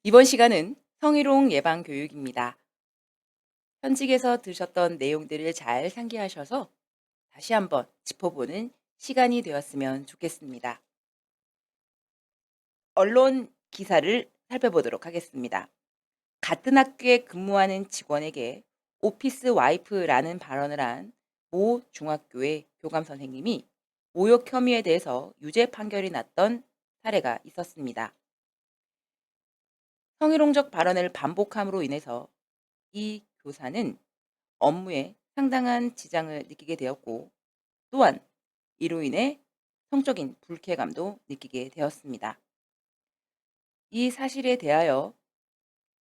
이번 시간은 성희롱 예방 교육입니다. 현직에서 들으셨던 내용들을 잘 상기하셔서 다시 한번 짚어보는 시간이 되었으면 좋겠습니다. 언론 기사를 살펴보도록 하겠습니다. 같은 학교에 근무하는 직원에게 오피스 와이프라는 발언을 한 모 중학교의 교감 선생님이 모욕 혐의에 대해서 유죄 판결이 났던 사례가 있었습니다. 성희롱적 발언을 반복함으로 인해서 이 교사는 업무에 상당한 지장을 느끼게 되었고, 또한 이로 인해 성적인 불쾌감도 느끼게 되었습니다. 이 사실에 대하여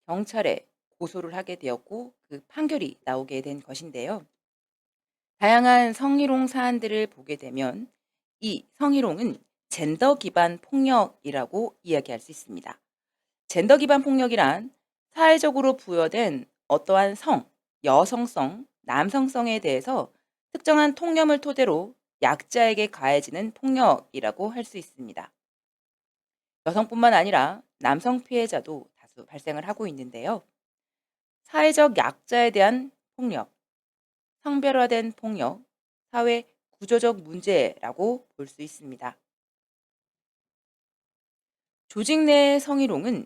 경찰에 고소를 하게 되었고, 그 판결이 나오게 된 것인데요. 다양한 성희롱 사안들을 보게 되면 이 성희롱은 젠더 기반 폭력이라고 이야기할 수 있습니다. 젠더 기반 폭력이란 사회적으로 부여된 어떠한 성, 여성성, 남성성에 대해서 특정한 통념을 토대로 약자에게 가해지는 폭력이라고 할 수 있습니다. 여성뿐만 아니라 남성 피해자도 다수 발생을 하고 있는데요. 사회적 약자에 대한 폭력, 성별화된 폭력, 사회 구조적 문제라고 볼 수 있습니다. 조직 내 성희롱은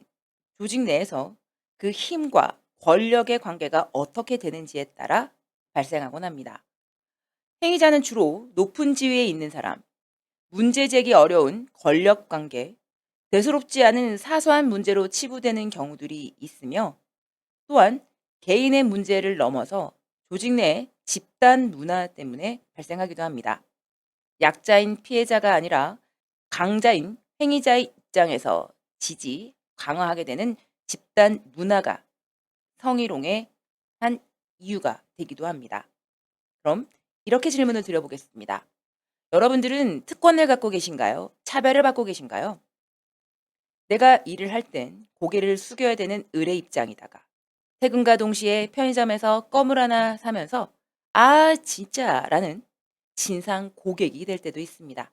조직 내에서 그 힘과 권력의 관계가 어떻게 되는지에 따라 발생하곤 합니다. 행위자는 주로 높은 지위에 있는 사람, 문제 제기 어려운 권력 관계, 대수롭지 않은 사소한 문제로 치부되는 경우들이 있으며, 또한 개인의 문제를 넘어서 조직 내 집단 문화 때문에 발생하기도 합니다. 약자인 피해자가 아니라 강자인 행위자의 입장에서 지지, 강화하게 되는 집단 문화가 성희롱의 한 이유가 되기도 합니다. 그럼 이렇게 질문을 드려보겠습니다. 여러분들은 특권을 갖고 계신가요? 차별을 받고 계신가요? 내가 일을 할 땐 고개를 숙여야 되는 을의 입장이다가 퇴근과 동시에 편의점에서 껌을 하나 사면서 아 진짜 라는 진상 고객이 될 때도 있습니다.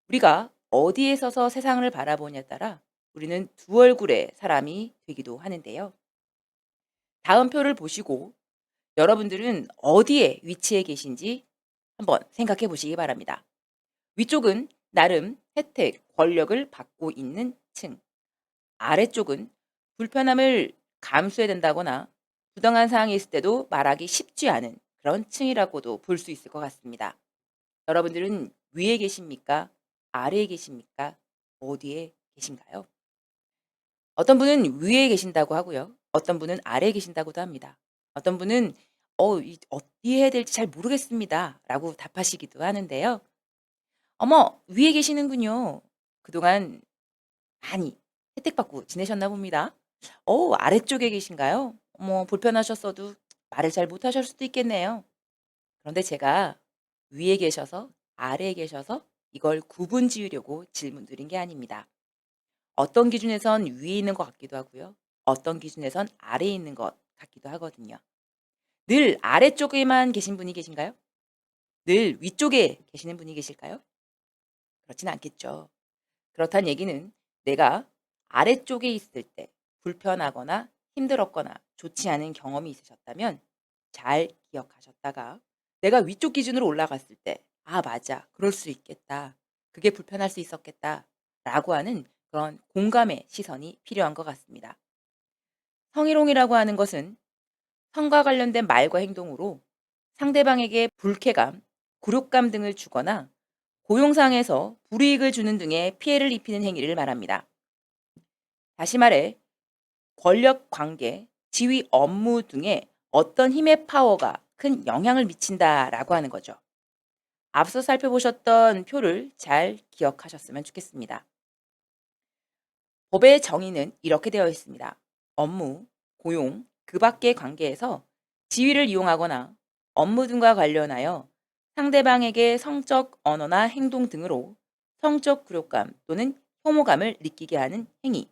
우리가 어디에 서서 세상을 바라보냐에 따라 우리는 두 얼굴의 사람이 되기도 하는데요. 다음 표를 보시고 여러분들은 어디에 위치해 계신지 한번 생각해 보시기 바랍니다. 위쪽은 나름 혜택, 권력을 받고 있는 층, 아래쪽은 불편함을 감수해야 된다거나 부당한 사항이 있을 때도 말하기 쉽지 않은 그런 층이라고도 볼 수 있을 것 같습니다. 여러분들은 위에 계십니까? 아래에 계십니까? 어디에 계신가요? 어떤 분은 위에 계신다고 하고요. 어떤 분은 아래에 계신다고도 합니다. 어떤 분은 어디 해야 될지 잘 모르겠습니다. 라고 답하시기도 하는데요. 어머, 위에 계시는군요. 그동안 많이 혜택받고 지내셨나 봅니다. 아래쪽에 계신가요? 어머, 불편하셨어도 말을 잘 못하실 수도 있겠네요. 그런데 제가 위에 계셔서 아래에 계셔서 이걸 구분 지으려고 질문 드린 게 아닙니다. 어떤 기준에선 위에 있는 것 같기도 하고요. 어떤 기준에선 아래에 있는 것 같기도 하거든요. 늘 아래쪽에만 계신 분이 계신가요? 늘 위쪽에 계시는 분이 계실까요? 그렇진 않겠죠. 그렇다는 얘기는 내가 아래쪽에 있을 때 불편하거나 힘들었거나 좋지 않은 경험이 있으셨다면 잘 기억하셨다가 내가 위쪽 기준으로 올라갔을 때 '아 맞아. 그럴 수 있겠다. 그게 불편할 수 있었겠다.' 라고 하는 그런 공감의 시선이 필요한 것 같습니다. 성희롱이라고 하는 것은 성과 관련된 말과 행동으로 상대방에게 불쾌감, 굴욕감 등을 주거나 고용상에서 불이익을 주는 등의 피해를 입히는 행위를 말합니다. 다시 말해 권력 관계, 지위 업무 등의 어떤 힘의 파워가 큰 영향을 미친다라고 하는 거죠. 앞서 살펴보셨던 표를 잘 기억하셨으면 좋겠습니다. 법의 정의는 이렇게 되어 있습니다. 업무, 고용, 그 밖의 관계에서 지위를 이용하거나 업무 등과 관련하여 상대방에게 성적 언어나 행동 등으로 성적 굴욕감 또는 혐오감을 느끼게 하는 행위,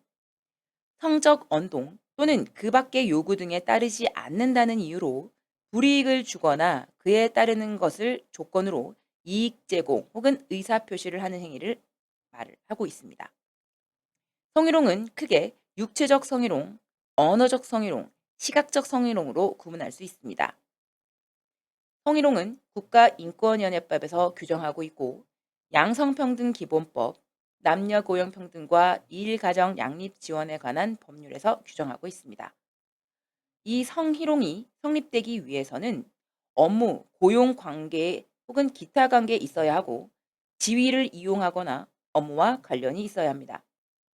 성적 언동 또는 그 밖의 요구 등에 따르지 않는다는 이유로 불이익을 주거나 그에 따르는 것을 조건으로 이익 제공 혹은 의사 표시를 하는 행위를 말을 하고 있습니다. 성희롱은 크게 육체적 성희롱, 언어적 성희롱, 시각적 성희롱으로 구분할 수 있습니다. 성희롱은 국가인권위원회법에서 규정하고 있고 양성평등기본법, 남녀고용평등과 일가정 양립 지원에 관한 법률에서 규정하고 있습니다. 이 성희롱이 성립되기 위해서는 업무, 고용 관계 혹은 기타 관계에 있어야 하고 지위를 이용하거나 업무와 관련이 있어야 합니다.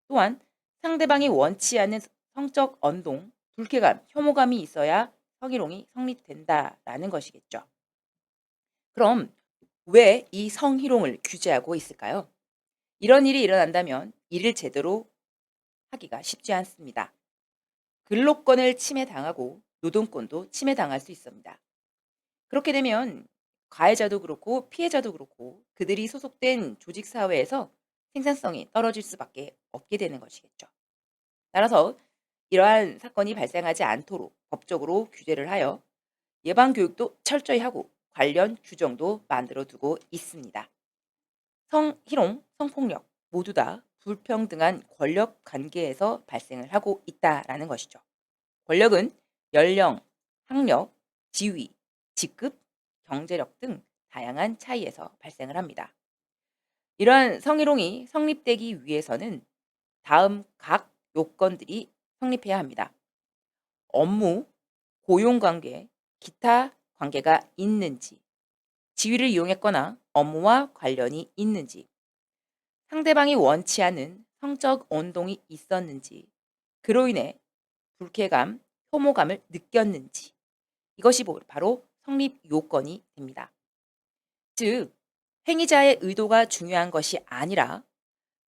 또한 상대방이 원치 않는 성적 언동, 불쾌감, 혐오감이 있어야 성희롱이 성립된다라는 것이겠죠. 그럼 왜 이 성희롱을 규제하고 있을까요? 이런 일이 일어난다면 일을 제대로 하기가 쉽지 않습니다. 근로권을 침해당하고 노동권도 침해당할 수 있습니다. 그렇게 되면 가해자도 그렇고 피해자도 그렇고 그들이 소속된 조직 사회에서 생산성이 떨어질 수밖에 없게 되는 것이겠죠. 따라서 이러한 사건이 발생하지 않도록 법적으로 규제를 하여 예방 교육도 철저히 하고 관련 규정도 만들어 두고 있습니다. 성희롱, 성폭력 모두 다 불평등한 권력 관계에서 발생을 하고 있다라는 것이죠. 권력은 연령, 학력, 지위, 직급, 경제력 등 다양한 차이에서 발생을 합니다. 이러한 성희롱이 성립되기 위해서는 다음 각 요건들이 성립해야 합니다. 업무, 고용관계, 기타 관계가 있는지, 지위를 이용했거나 업무와 관련이 있는지, 상대방이 원치 않은 성적 언동이 있었는지, 그로 인해 불쾌감, 혐오감을 느꼈는지, 이것이 바로 성립 요건이 됩니다. 즉, 행위자의 의도가 중요한 것이 아니라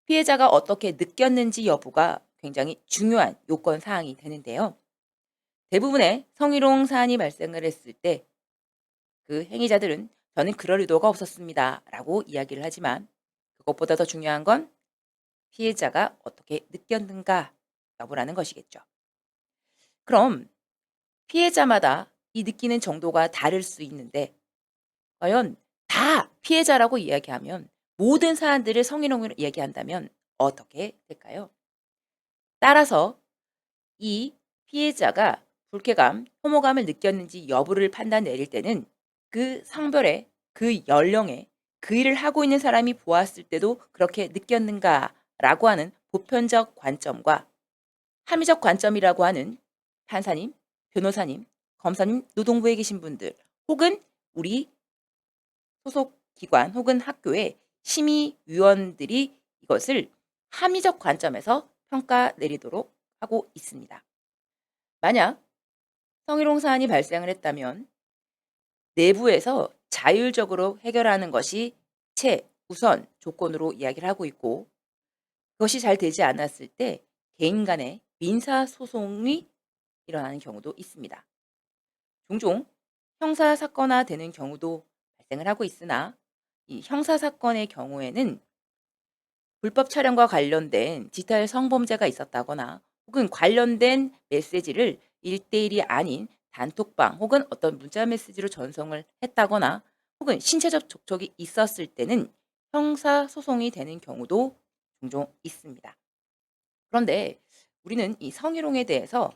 피해자가 어떻게 느꼈는지 여부가 굉장히 중요한 요건 사항이 되는데요. 대부분의 성희롱 사안이 발생을 했을 때 그 행위자들은 저는 그럴 의도가 없었습니다 라고 이야기를 하지만 그것보다 더 중요한 건 피해자가 어떻게 느꼈는가 여부라는 것이겠죠. 그럼 피해자마다 이 느끼는 정도가 다를 수 있는데 과연 다 피해자라고 이야기하면 모든 사안들을 성희롱으로 이야기한다면 어떻게 될까요? 따라서 이 피해자가 불쾌감, 혐오감을 느꼈는지 여부를 판단 내릴 때는 그 성별에, 그 연령에 그 일을 하고 있는 사람이 보았을 때도 그렇게 느꼈는가라고 하는 보편적 관점과 합리적 관점이라고 하는 판사님, 변호사님, 검사님, 노동부에 계신 분들 혹은 우리 소속 기관 혹은 학교의 심의위원들이 이것을 합리적 관점에서 평가 내리도록 하고 있습니다. 만약 성희롱 사안이 발생을 했다면 내부에서 자율적으로 해결하는 것이 최우선 조건으로 이야기를 하고 있고 그것이 잘 되지 않았을 때 개인 간의 민사소송이 일어나는 경우도 있습니다. 종종 형사사건화되는 경우도 발생을 하고 있으나 이 형사사건의 경우에는 불법 촬영과 관련된 디지털 성범죄가 있었다거나 혹은 관련된 메시지를 1대1이 아닌 단톡방 혹은 어떤 문자 메시지로 전송을 했다거나 혹은 신체적 접촉이 있었을 때는 형사소송이 되는 경우도 종종 있습니다. 그런데 우리는 이 성희롱에 대해서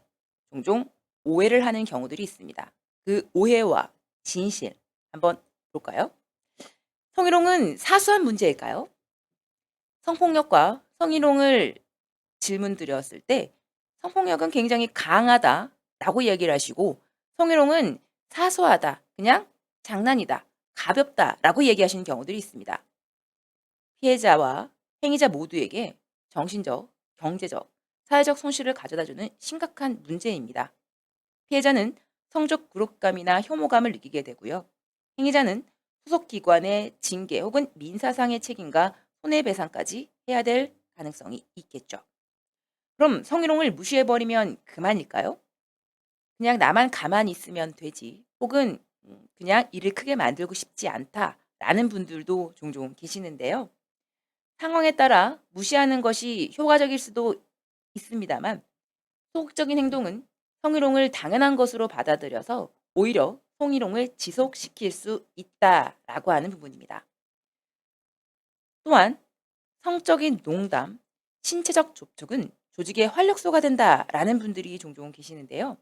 종종 오해를 하는 경우들이 있습니다. 그 오해와 진실 한번 볼까요? 성희롱은 사소한 문제일까요? 성폭력과 성희롱을 질문드렸을 때 "성폭력은 굉장히 강하다."라고 얘기를 하시고 "성희롱은 사소하다. 그냥 장난이다. 가볍다."라고 얘기하시는 경우들이 있습니다. 피해자와 행위자 모두에게 정신적, 경제적, 사회적 손실을 가져다주는 심각한 문제입니다. 피해자는 성적 굴욕감이나 혐오감을 느끼게 되고요. 행위자는 소속 기관의 징계 혹은 민사상의 책임과 손해배상까지 해야 될 가능성이 있겠죠. 그럼 성희롱을 무시해버리면 그만일까요? 그냥 나만 가만히 있으면 되지. 혹은 그냥 일을 크게 만들고 싶지 않다라는 분들도 종종 계시는데요. 상황에 따라 무시하는 것이 효과적일 수도 있습니다만 소극적인 행동은 성희롱을 당연한 것으로 받아들여서 오히려 성희롱을 지속시킬 수 있다라고 하는 부분입니다. 또한 성적인 농담, 신체적 접촉은 조직의 활력소가 된다라는 분들이 종종 계시는데요.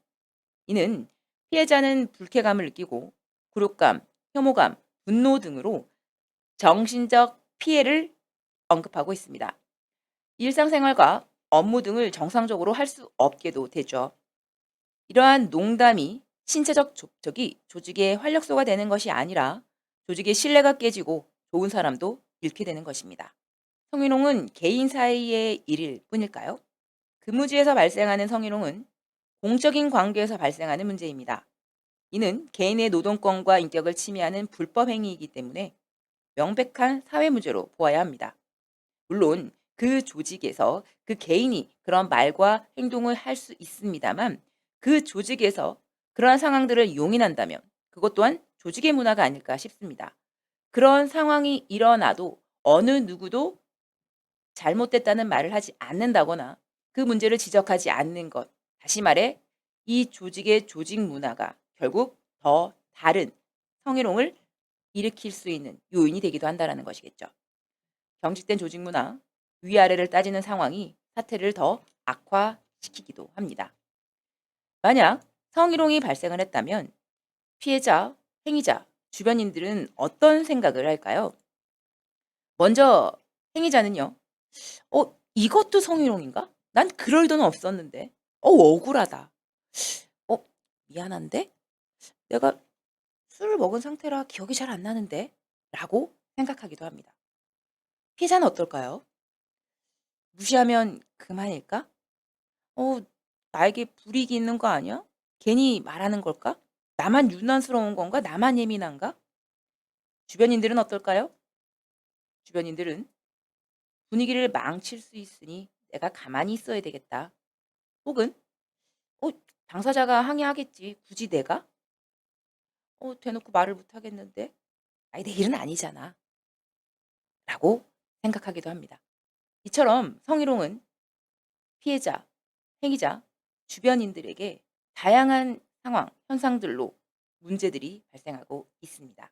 이는 피해자는 불쾌감을 느끼고 굴욕감, 혐오감, 분노 등으로 정신적 피해를 언급하고 있습니다. 일상생활과 업무 등을 정상적으로 할 수 없게도 되죠. 이러한 농담이 신체적 접촉이 조직의 활력소가 되는 것이 아니라 조직의 신뢰가 깨지고 좋은 사람도 잃게 되는 것입니다. 성희롱은 개인 사이의 일일 뿐일까요? 근무지에서 발생하는 성희롱은 공적인 관계에서 발생하는 문제입니다. 이는 개인의 노동권과 인격을 침해하는 불법 행위이기 때문에 명백한 사회 문제로 보아야 합니다. 물론 그 조직에서 그 개인이 그런 말과 행동을 할 수 있습니다만 그 조직에서 그러한 상황들을 용인한다면 그것 또한 조직의 문화가 아닐까 싶습니다. 그런 상황이 일어나도 어느 누구도 잘못됐다는 말을 하지 않는다거나 그 문제를 지적하지 않는 것. 다시 말해 이 조직의 조직 문화가 결국 더 다른 성희롱을 일으킬 수 있는 요인이 되기도 한다는 것이겠죠. 경직된 조직 문화, 위아래를 따지는 상황이 사태를 더 악화시키기도 합니다. 만약 성희롱이 발생을 했다면 피해자, 행위자, 주변인들은 어떤 생각을 할까요? 먼저 행위자는요. 이것도 성희롱인가? 난 그럴 리는 없었는데. 억울하다. 어, 미안한데? 내가 술을 먹은 상태라 기억이 잘 안 나는데? 라고 생각하기도 합니다. 피해자는 어떨까요? 무시하면 그만일까? 어, 나에게 불이익이 있는 거 아니야? 괜히 말하는 걸까? 나만 유난스러운 건가? 나만 예민한가? 주변인들은 어떨까요? 주변인들은 분위기를 망칠 수 있으니 내가 가만히 있어야 되겠다. 혹은 어, 당사자가 항의하겠지. 굳이 내가? 대놓고 말을 못 하겠는데. 아니 내 일은 아니잖아. 라고 생각하기도 합니다. 이처럼 성희롱은 피해자, 행위자, 주변인들에게 다양한 상황, 현상들로 문제들이 발생하고 있습니다.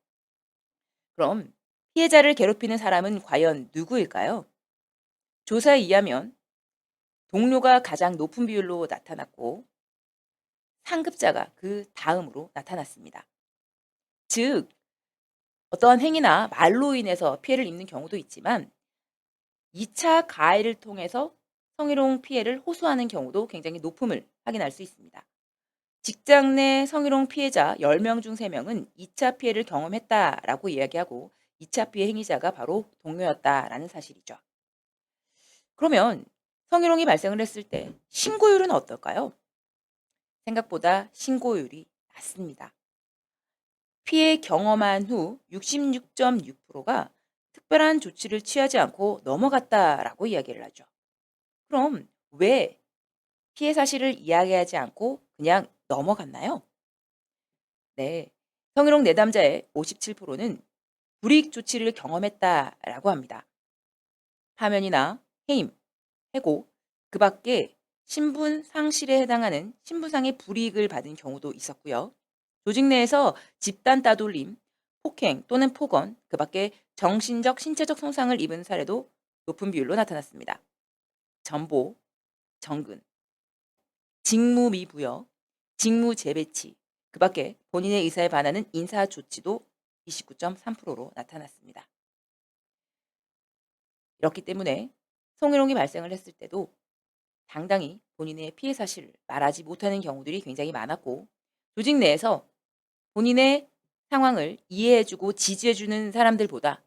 그럼 피해자를 괴롭히는 사람은 과연 누구일까요? 조사에 의하면 동료가 가장 높은 비율로 나타났고 상급자가 그 다음으로 나타났습니다. 즉 어떠한 행위나 말로 인해서 피해를 입는 경우도 있지만 2차 가해를 통해서 성희롱 피해를 호소하는 경우도 굉장히 높음을 확인할 수 있습니다. 직장 내 성희롱 피해자 10명 중 3명은 2차 피해를 경험했다라고 이야기하고 2차 피해 행위자가 바로 동료였다라는 사실이죠. 그러면 성희롱이 발생을 했을 때 신고율은 어떨까요? 생각보다 신고율이 낮습니다. 피해 경험한 후 66.6%가 특별한 조치를 취하지 않고 넘어갔다라고 이야기를 하죠. 그럼 왜 피해 사실을 이야기하지 않고 그냥 넘어갔나요? 네. 성희롱 내담자의 57%는 불이익 조치를 경험했다라고 합니다. 파면이나 해임, 해고, 그 밖에 신분 상실에 해당하는 신분상의 불이익을 받은 경우도 있었고요. 조직 내에서 집단 따돌림, 폭행 또는 폭언, 그 밖에 정신적, 신체적 손상을 입은 사례도 높은 비율로 나타났습니다. 전보, 정근, 직무 미부여, 직무 재배치, 그 밖에 본인의 의사에 반하는 인사 조치도 29.3%로 나타났습니다. 이렇기 때문에 성희롱이 발생을 했을 때도 당당히 본인의 피해 사실을 말하지 못하는 경우들이 굉장히 많았고 조직 내에서 본인의 상황을 이해해주고 지지해주는 사람들보다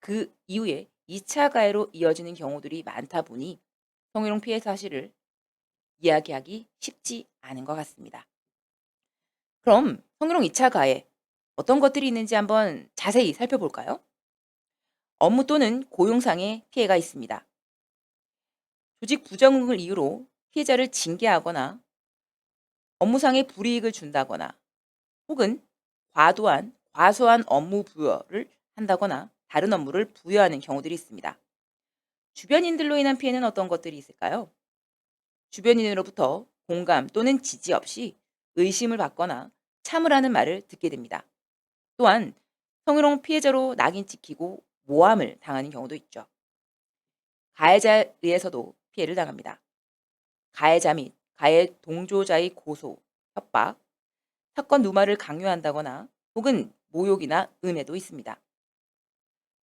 그 이후에 2차 가해로 이어지는 경우들이 많다 보니 성희롱 피해 사실을 이야기하기 쉽지 않은 것 같습니다. 그럼 성희롱 2차 가해 어떤 것들이 있는지 한번 자세히 살펴볼까요? 업무 또는 고용상의 피해가 있습니다. 조직 부정을 이유로 피해자를 징계하거나 업무상의 불이익을 준다거나 혹은 과소한 업무 부여를 한다거나 다른 업무를 부여하는 경우들이 있습니다. 주변인들로 인한 피해는 어떤 것들이 있을까요? 주변인으로부터 공감 또는 지지 없이 의심을 받거나 참으라는 말을 듣게 됩니다. 또한 성희롱 피해자로 낙인 찍히고 모함을 당하는 경우도 있죠. 가해자에 의해서도 피해를 당합니다. 가해자 및 가해 동조자의 고소, 협박, 사건 누마를 강요한다거나 혹은 모욕이나 음해도 있습니다.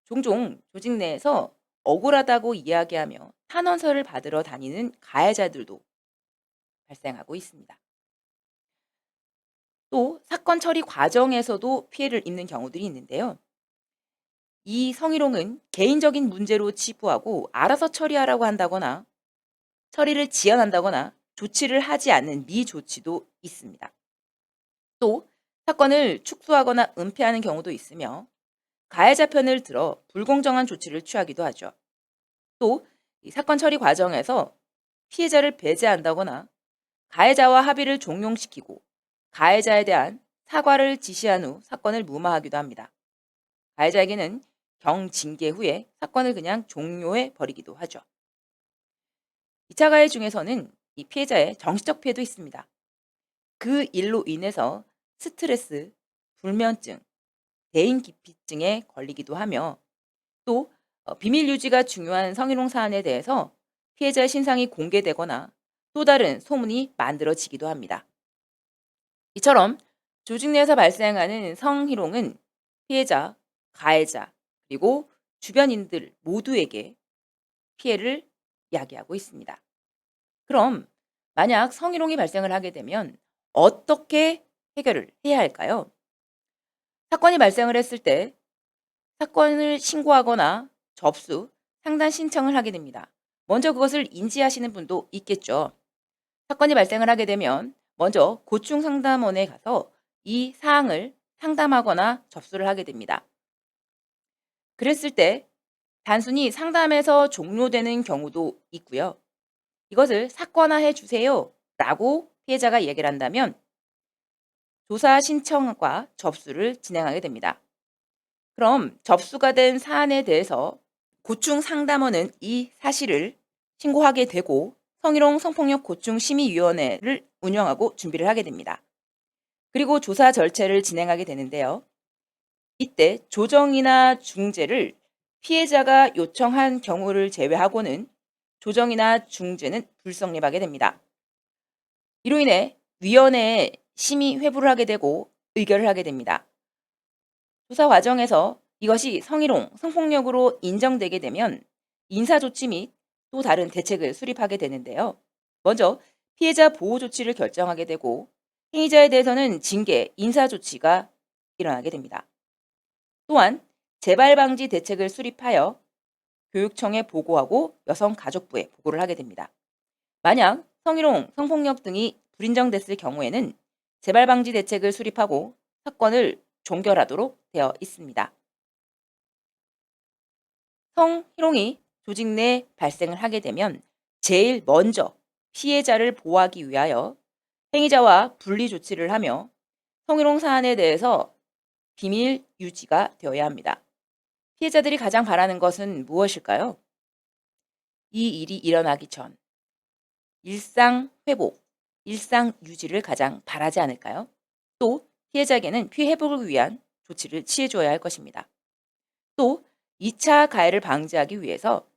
종종 조직 내에서 억울하다고 이야기하며 탄원서를 받으러 다니는 가해자들도 발생하고 있습니다. 또 사건 처리 과정에서도 피해를 입는 경우들이 있는데요. 이 성희롱은 개인적인 문제로 치부하고 알아서 처리하라고 한다거나 처리를 지연한다거나 조치를 하지 않는 미조치도 있습니다. 또 사건을 축소하거나 은폐하는 경우도 있으며 가해자 편을 들어 불공정한 조치를 취하기도 하죠. 또 이 사건 처리 과정에서 피해자를 배제한다거나 가해자와 합의를 종용시키고 가해자에 대한 사과를 지시한 후 사건을 무마하기도 합니다. 가해자에게는 경징계 후에 사건을 그냥 종료해 버리기도 하죠. 2차 가해 중에서는 이 피해자의 정신적 피해도 있습니다. 그 일로 인해서 스트레스, 불면증, 대인기피증에 걸리기도 하며 또 비밀 유지가 중요한 성희롱 사안에 대해서 피해자의 신상이 공개되거나 또 다른 소문이 만들어지기도 합니다. 이처럼 조직 내에서 발생하는 성희롱은 피해자, 가해자, 그리고 주변인들 모두에게 피해를 야기하고 있습니다. 그럼 만약 성희롱이 발생을 하게 되면 어떻게 해결을 해야 할까요? 사건이 발생을 했을 때 사건을 신고하거나 접수, 상담 신청을 하게 됩니다. 먼저 그것을 인지하시는 분도 있겠죠. 사건이 발생을 하게 되면 먼저 고충 상담원에 가서 이 사항을 상담하거나 접수를 하게 됩니다. 그랬을 때 단순히 상담에서 종료되는 경우도 있고요. 이것을 사건화해 주세요 라고 피해자가 얘기를 한다면 조사 신청과 접수를 진행하게 됩니다. 그럼 접수가 된 사안에 대해서 고충 상담원은 이 사실을 신고하게 되고 성희롱 성폭력 고충심의위원회를 운영하고 준비를 하게 됩니다. 그리고 조사 절차를 진행하게 되는데요. 이때 조정이나 중재를 피해자가 요청한 경우를 제외하고는 조정이나 중재는 불성립하게 됩니다. 이로 인해 위원회에 심의 회부를 하게 되고 의결을 하게 됩니다. 조사 과정에서 이것이 성희롱, 성폭력으로 인정되게 되면 인사조치 및 또 다른 대책을 수립하게 되는데요. 먼저 피해자 보호 조치를 결정하게 되고 행위자에 대해서는 징계, 인사조치가 일어나게 됩니다. 또한 재발 방지 대책을 수립하여 교육청에 보고하고 여성가족부에 보고를 하게 됩니다. 만약 성희롱, 성폭력 등이 불인정됐을 경우에는 재발 방지 대책을 수립하고 사건을 종결하도록 되어 있습니다. 성희롱이 조직 내 발생을 하게 되면 제일 먼저 피해자를 보호하기 위하여 행위자와 분리 조치를 하며 성희롱 사안에 대해서 비밀 유지가 되어야 합니다. 피해자들이 가장 바라는 것은 무엇일까요? 이 일이 일어나기 전 일상 회복, 일상 유지를 가장 바라지 않을까요? 또 피해자에게는 피해 회복을 위한 조치를 취해줘야 할 것입니다. 또 2차 가해를 방지하기 위해서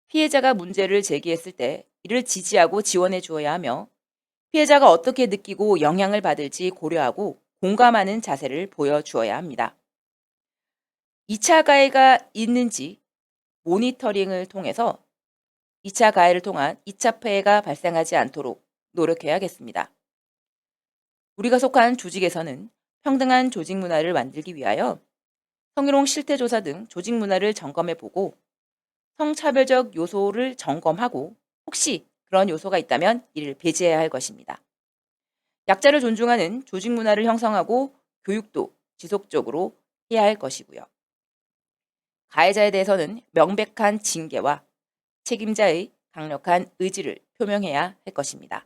피해자가 문제를 제기했을 때 이를 지지하고 지원해 주어야 하며 피해자가 어떻게 느끼고 영향을 받을지 고려하고 공감하는 자세를 보여주어야 합니다. 2차 가해가 있는지 모니터링을 통해서 2차 가해를 통한 2차 폐해가 발생하지 않도록 노력해야겠습니다. 우리가 속한 조직에서는 평등한 조직 문화를 만들기 위하여 성희롱 실태 조사 등 조직 문화를 점검해 보고 성차별적 요소를 점검하고 혹시 그런 요소가 있다면 이를 배제해야 할 것입니다. 약자를 존중하는 조직 문화를 형성하고 교육도 지속적으로 해야 할 것이고요. 가해자에 대해서는 명백한 징계와 책임자의 강력한 의지를 표명해야 할 것입니다.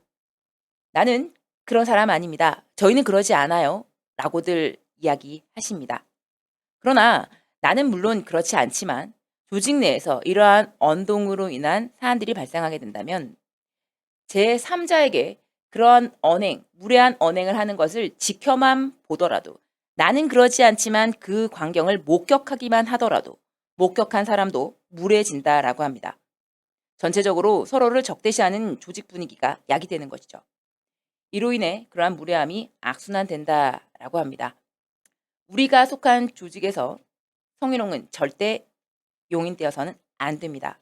나는 그런 사람 아닙니다. 저희는 그러지 않아요. 라고들 이야기하십니다. 그러나 나는 물론 그렇지 않지만 조직 내에서 이러한 언동으로 인한 사안들이 발생하게 된다면 제3자에게 그러한 언행, 무례한 언행을 하는 것을 지켜만 보더라도 나는 그러지 않지만 그 광경을 목격하기만 하더라도 목격한 사람도 무례해진다라고 합니다. 전체적으로 서로를 적대시하는 조직 분위기가 야기되는 것이죠. 이로 인해 그러한 무례함이 악순환된다라고 합니다. 우리가 속한 조직에서 성희롱은 절대 용인되어서는 안 됩니다.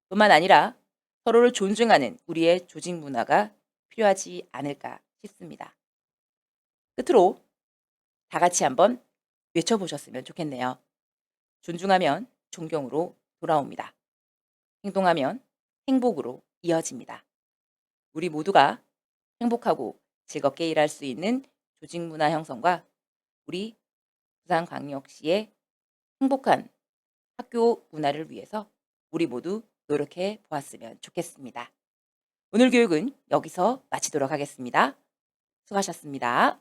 뿐만 아니라 서로를 존중하는 우리의 조직 문화가 필요하지 않을까 싶습니다. 끝으로 다 같이 한번 외쳐보셨으면 좋겠네요. 존중하면 존경으로 돌아옵니다. 행동하면 행복으로 이어집니다. 우리 모두가 행복하고 즐겁게 일할 수 있는 조직 문화 형성과 우리 부산광역시의 행복한 학교 문화를 위해서 우리 모두 노력해 보았으면 좋겠습니다. 오늘 교육은 여기서 마치도록 하겠습니다. 수고하셨습니다.